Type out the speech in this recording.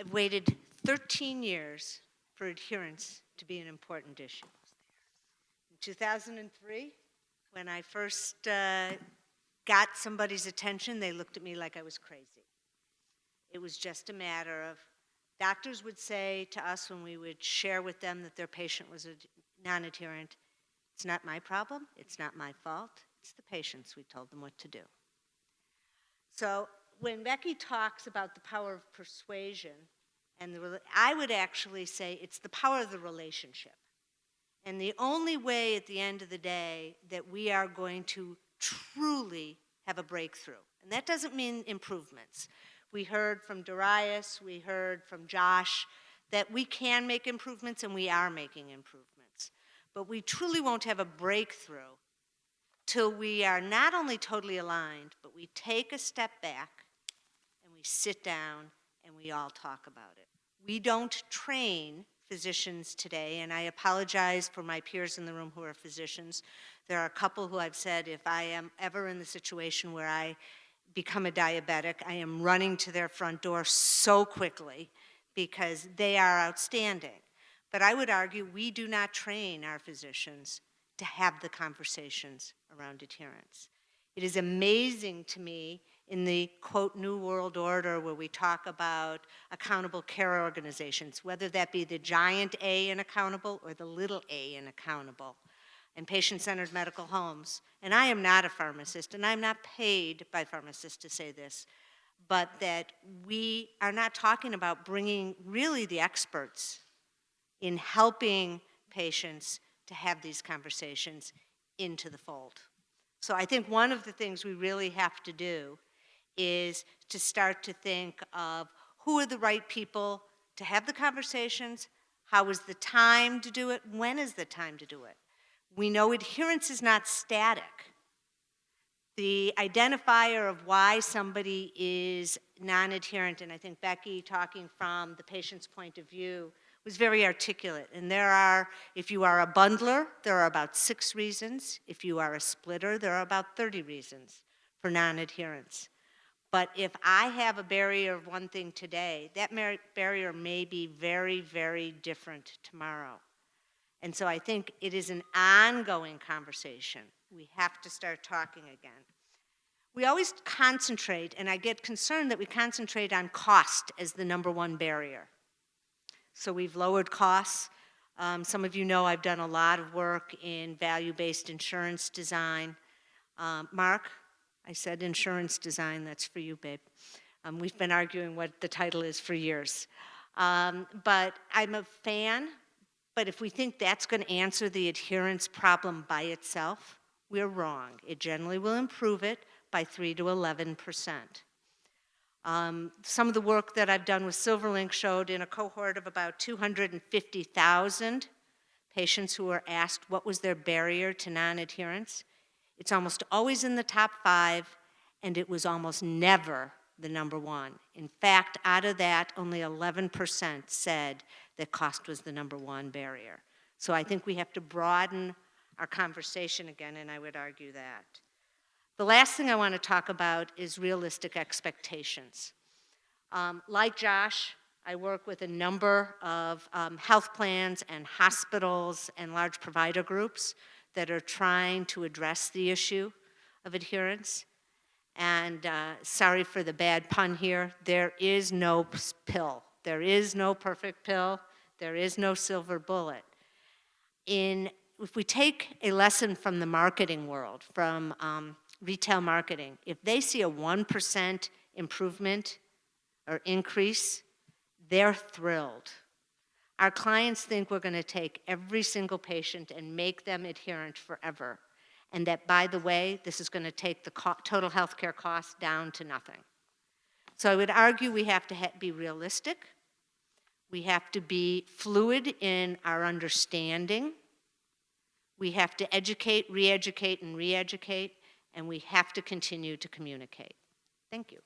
I've waited 13 years for adherence to be an important issue. In 2003, when I first got somebody's attention, they looked at me like I was crazy. It was just a matter of, doctors would say to us when we would share with them that their patient was non-adherent, it's not my problem, it's not my fault, it's the patient's. We told them what to do. So when Becky talks about the power of persuasion, I would actually say it's the power of the relationship. And the only way at the end of the day that we are going to truly have a breakthrough, and that doesn't mean improvements. We heard from Darius, we heard from Josh, that we can make improvements and we are making improvements. But we truly won't have a breakthrough till we are not only totally aligned, but we take a step back and we sit down and we all talk about it. We don't train physicians today, and I apologize for my peers in the room who are physicians. There are a couple who I've said, if I am ever in the situation where I become a diabetic, I am running to their front door so quickly because they are outstanding. But I would argue we do not train our physicians to have the conversations around adherence. It is amazing to me in the, quote, New World Order where we talk about accountable care organizations, whether that be the giant A in accountable or the little a in accountable, and patient-centered medical homes. And I am not a pharmacist, and I'm not paid by pharmacists to say this, but that we are not talking about bringing really the experts in helping patients to have these conversations into the fold. So I think one of the things we really have to do is to start to think of who are the right people to have the conversations, how is the time to do it, when is the time to do it. We know adherence is not static. The identifier of why somebody is non-adherent, and I think Becky, talking from the patient's point of view, was very articulate. And there are, if you are a bundler, there are about 6 reasons. If you are a splitter, there are about 30 reasons for non-adherence. But if I have a barrier of one thing today, that barrier may be very, very different tomorrow. And so I think it is an ongoing conversation. We have to start talking again. We always concentrate, and I get concerned that we concentrate on cost as the #1 barrier. So we've lowered costs. Some of you know I've done a lot of work in value-based insurance design. Mark, I said insurance design, that's for you, babe. We've been arguing what the title is for years. But I'm a fan, but if we think that's going to answer the adherence problem by itself, we're wrong. It generally will improve it by 3 to 11%. Some of the work that I've done with Silverlink showed in a cohort of about 250,000 patients who were asked what was their barrier to non-adherence. It's almost always in the top 5, and it was almost never the #1. In fact, out of that, only 11% said that cost was the #1 barrier. So I think we have to broaden our conversation again, and I would argue that. The last thing I want to talk about is realistic expectations. Like Josh, I work with a number of health plans and hospitals and large provider groups that are trying to address the issue of adherence. And sorry for the bad pun here, there is no pill. There is no perfect pill. There is no silver bullet. If we take a lesson from the marketing world, from retail marketing, if they see a 1% improvement or increase, they're thrilled. Our clients think we're going to take every single patient and make them adherent forever. And that, by the way, this is going to take the total healthcare costs down to nothing. So I would argue we have to be realistic. We have to be fluid in our understanding. We have to educate, re-educate, and re-educate. And we have to continue to communicate. Thank you.